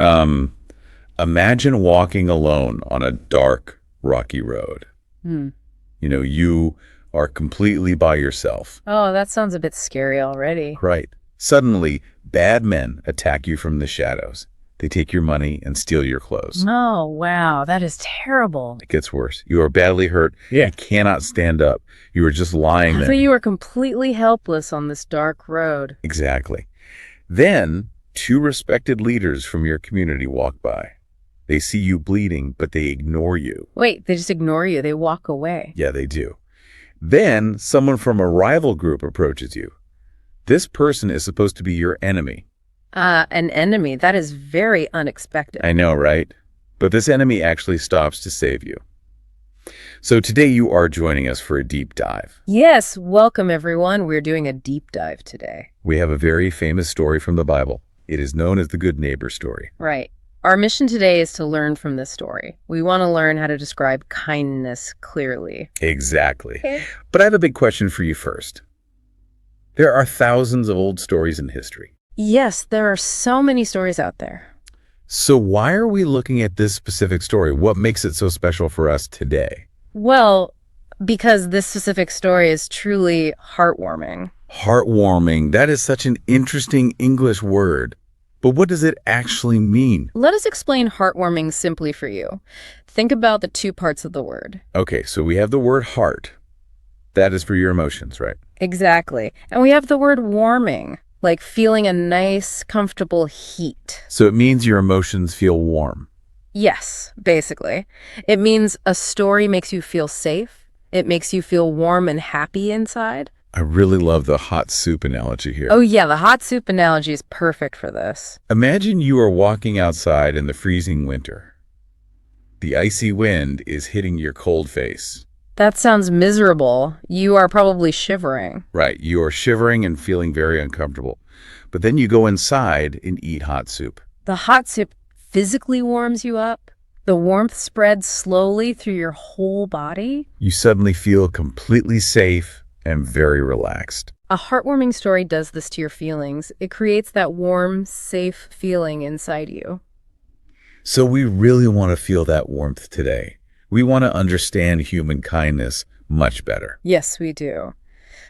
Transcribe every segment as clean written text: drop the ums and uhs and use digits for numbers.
Um, Imagine walking alone on a dark, rocky road. Hmm. You are completely by yourself. Oh, that sounds a bit scary already. Right. Suddenly, bad men attack you from the shadows. They take your money and steal your clothes. Oh, wow. That is terrible. It gets worse. You are badly hurt. Yeah. You cannot stand up. You are just lying I there. thought you were completely helpless on this dark road. Exactly. Then, two respected leaders from your community walk by. They see you bleeding, but they ignore you. Wait, they just ignore you. They walk away. Yeah, they do. Then, someone from a rival group approaches you. This person is supposed to be your enemy. An enemy. That is very unexpected. I know, right? But this enemy actually stops to save you. So today you are joining us for a deep dive. Yes, welcome everyone. We're doing a deep dive today. We have a very famous story from the Bible. It is known as the Good Neighbor story. Right. Our mission today is to learn from this story. We want to learn how to describe kindness clearly. Exactly. Okay. But I have a big question for you first. There are thousands of old stories in history. Yes, there are so many stories out there. So why are we looking at this specific story? What makes it so special for us today? Well, because this specific story is truly heartwarming. Heartwarming. That is such an interesting English word. But what does it actually mean? Let us explain heartwarming simply for you. Think about the two parts of the word. Okay, so we have the word heart. That is for your emotions, right? Exactly. And we have the word warming, like feeling a nice, comfortable heat. So it means your emotions feel warm. Yes, basically. It means a story makes you feel safe. It makes you feel warm and happy inside. I really love the hot soup analogy here. Oh yeah, the hot soup analogy is perfect for this. Imagine you are walking outside in the freezing winter. The icy wind is hitting your cold face. That sounds miserable. You are probably shivering. Right, you are shivering and feeling very uncomfortable. But then you go inside and eat hot soup. The hot soup physically warms you up. The warmth spreads slowly through your whole body. You suddenly feel completely safe and very relaxed. A heartwarming story does this to your feelings. It creates that warm, safe feeling inside you. So we really want to feel that warmth today. We want to understand human kindness much better. Yes, we do.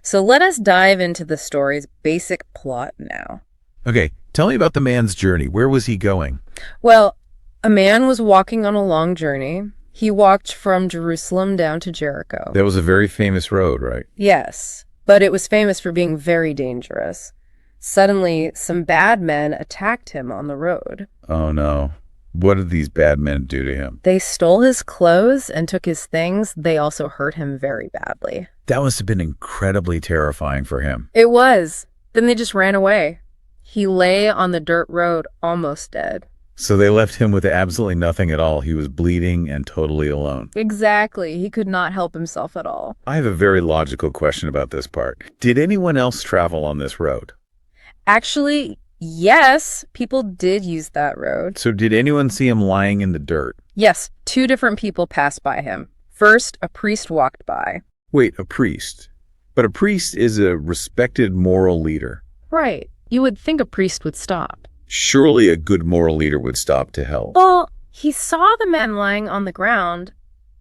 So let us dive into the story's basic plot now. Okay, tell me about the man's journey. Where was he going? Well, a man was walking on a long journey. He walked from Jerusalem down to Jericho. That was a very famous road, right? Yes, but it was famous for being very dangerous. Suddenly, some bad men attacked him on the road. Oh no. What did these bad men do to him? They stole his clothes and took his things. They also hurt him very badly. That must have been incredibly terrifying for him. It was. Then they just ran away. He lay on the dirt road, almost dead. So they left him with absolutely nothing at all. He was bleeding and totally alone. Exactly. He could not help himself at all. I have a very logical question about this part. Did anyone else travel on this road? Actually, yes, people did use that road. So did anyone see him lying in the dirt? Yes, two different people passed by him. First, a priest walked by. Wait, a priest? But a priest is a respected moral leader. Right. You would think a priest would stop. Surely a good moral leader would stop to help. Well, he saw the man lying on the ground,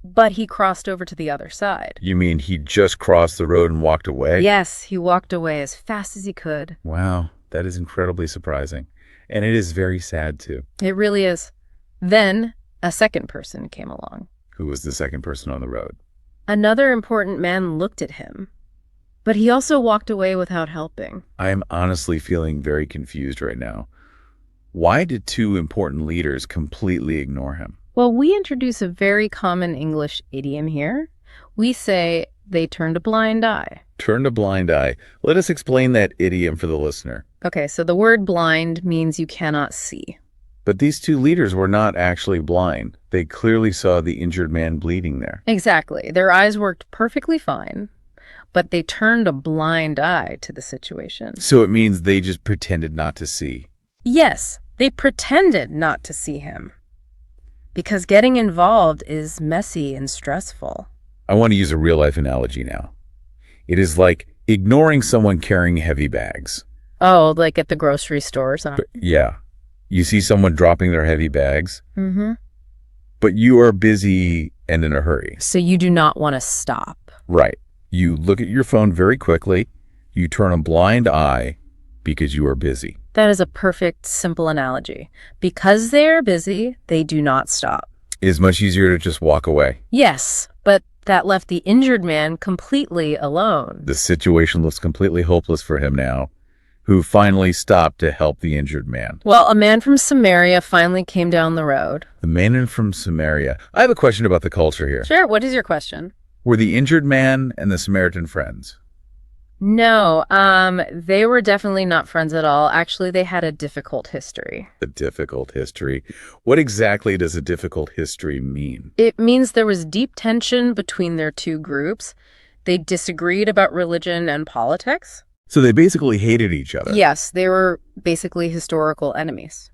but he crossed over to the other side. You mean he just crossed the road and walked away? Yes, he walked away as fast as he could. Wow, that is incredibly surprising. And it is very sad, too. It really is. Then, a second person came along. Who was the second person on the road? Another important man looked at him, but he also walked away without helping. I am honestly feeling very confused right now. Why did two important leaders completely ignore him? Well, we introduce a very common English idiom here. We say they turned a blind eye. Turned a blind eye. Let us explain that idiom for the listener. Okay, so the word blind means you cannot see. But these two leaders were not actually blind. They clearly saw the injured man bleeding there. Exactly. Their eyes worked perfectly fine, but they turned a blind eye to the situation. So it means they just pretended not to see. Yes, they pretended not to see him. Because getting involved is messy and stressful. I want to use a real-life analogy now. It is like ignoring someone carrying heavy bags. Oh, like at the grocery stores, huh? Yeah. You see someone dropping their heavy bags, Mm-hmm. but you are busy and in a hurry. So you do not want to stop. Right. You look at your phone very quickly. You turn a blind eye because you are busy. That is a perfect, simple analogy. Because they are busy, they do not stop. It is much easier to just walk away. Yes, but that left the injured man completely alone. The situation looks completely hopeless for him now, who finally stopped to help the injured man. Well, a man from Samaria finally came down the road. The man from Samaria. I have a question about the culture here. Sure, what is your question? Were the injured man and the Samaritan friends? No, they were definitely not friends at all. Actually, they had a difficult history. A difficult history. What exactly does a difficult history mean? It means there was deep tension between their two groups. They disagreed about religion and politics. So they basically hated each other. Yes, they were basically historical enemies.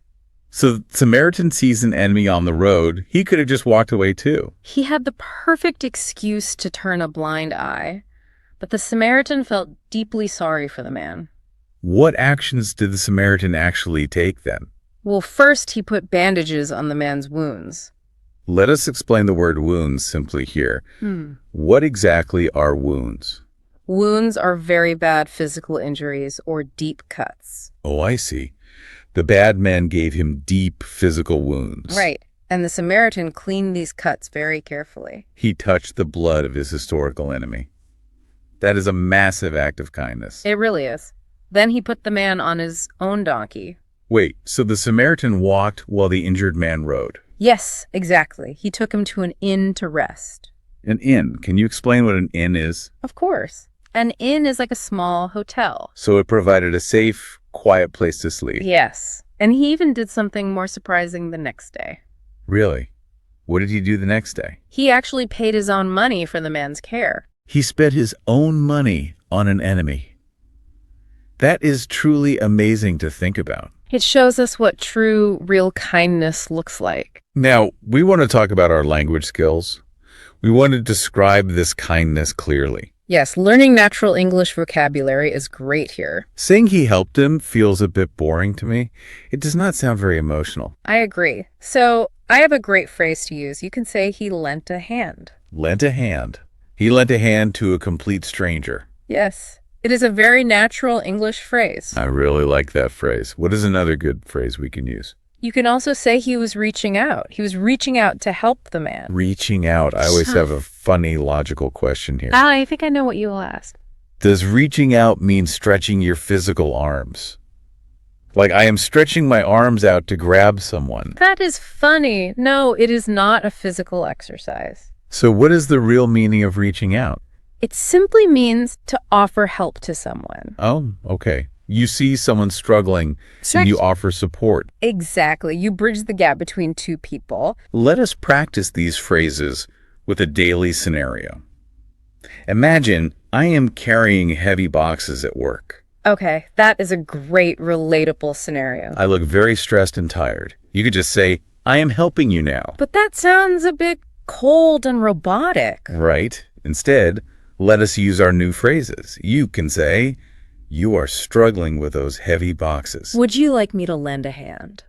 So the Samaritan sees an enemy on the road. He could have just walked away too. He had the perfect excuse to turn a blind eye, but the Samaritan felt deeply sorry for the man. What actions did the Samaritan actually take then? Well, first he put bandages on the man's wounds. Let us explain the word wounds simply here. What exactly are wounds? Wounds are very bad physical injuries or deep cuts. Oh, I see. The bad man gave him deep physical wounds. Right, and the Samaritan cleaned these cuts very carefully. He touched the blood of his historical enemy. That is a massive act of kindness. It really is. Then he put the man on his own donkey. Wait, so the Samaritan walked while the injured man rode? Yes, exactly. He took him to an inn to rest. An inn. Can you explain what an inn is? Of course. An inn is like a small hotel. So it provided a safe, quiet place to sleep. Yes. And he even did something more surprising the next day. Really? What did he do the next day? He actually paid his own money for the man's care. He spent his own money on an enemy. That is truly amazing to think about. It shows us what true, real kindness looks like. Now, we want to talk about our language skills. We want to describe this kindness clearly. Yes, learning natural English vocabulary is great here. Saying he helped him feels a bit boring to me. It does not sound very emotional. I agree. So I have a great phrase to use. You can say he lent a hand. Lent a hand. He lent a hand to a complete stranger. Yes, it is a very natural English phrase. I really like that phrase. What is another good phrase we can use? You can also say he was reaching out. He was reaching out to help the man. Reaching out. I always have a funny, logical question here. I think I know what you will ask. Does reaching out mean stretching your physical arms? Like I am stretching my arms out to grab someone. That is funny. No, it is not a physical exercise. So what is the real meaning of reaching out? It simply means to offer help to someone. Oh, okay. You see someone struggling and you offer support. Exactly. You bridge the gap between two people. Let us practice these phrases with a daily scenario. Imagine I am carrying heavy boxes at work. Okay, that is a great relatable scenario. I look very stressed and tired. You could just say, I am helping you now. But that sounds a bit cold and robotic. Right. Instead, let us use our new phrases. You can say, you are struggling with those heavy boxes. Would you like me to lend a hand?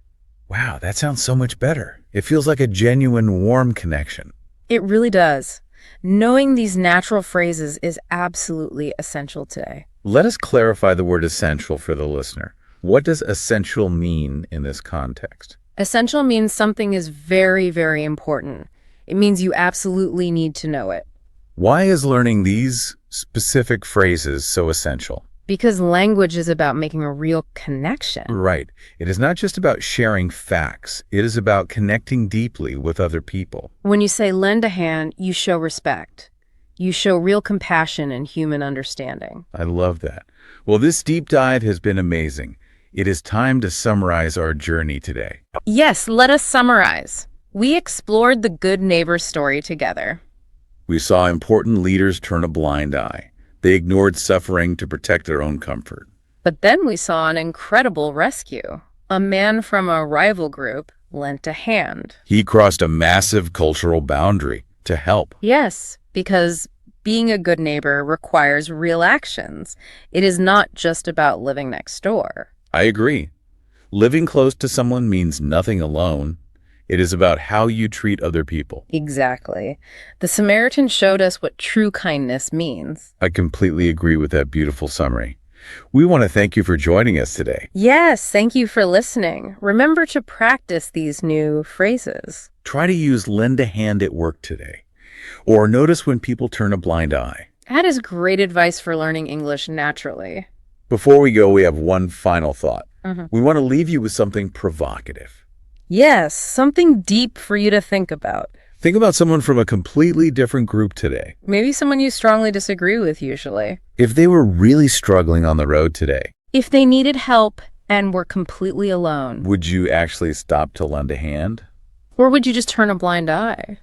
Wow, that sounds so much better. It feels like a genuine, warm connection. It really does. Knowing these natural phrases is absolutely essential today. Let us clarify the word essential for the listener. What does essential mean in this context? Essential means something is very, very important. It means you absolutely need to know it. Why is learning these specific phrases so essential? Because language is about making a real connection. Right. It is not just about sharing facts. It is about connecting deeply with other people. When you say lend a hand, you show respect. You show real compassion and human understanding. I love that. Well, this deep dive has been amazing. It is time to summarize our journey today. Yes, let us summarize. We explored the good neighbor story together. We saw important leaders turn a blind eye. They ignored suffering to protect their own comfort. But then we saw an incredible rescue. A man from a rival group lent a hand. He crossed a massive cultural boundary to help. Yes, because being a good neighbor requires real actions. It is not just about living next door. I agree. Living close to someone means nothing alone. It is about how you treat other people. Exactly. The Samaritan showed us what true kindness means. I completely agree with that beautiful summary. We want to thank you for joining us today. Yes, thank you for listening. Remember to practice these new phrases. Try to use lend a hand at work today, or notice when people turn a blind eye. That is great advice for learning English naturally. Before we go, we have one final thought. Mhm. We want to leave you with something provocative. Yes, something deep for you to think about. Think about someone from a completely different group today. Maybe someone you strongly disagree with usually. If they were really struggling on the road today, If they needed help and were completely alone. would you actually stop to lend a hand? Or would you just turn a blind eye?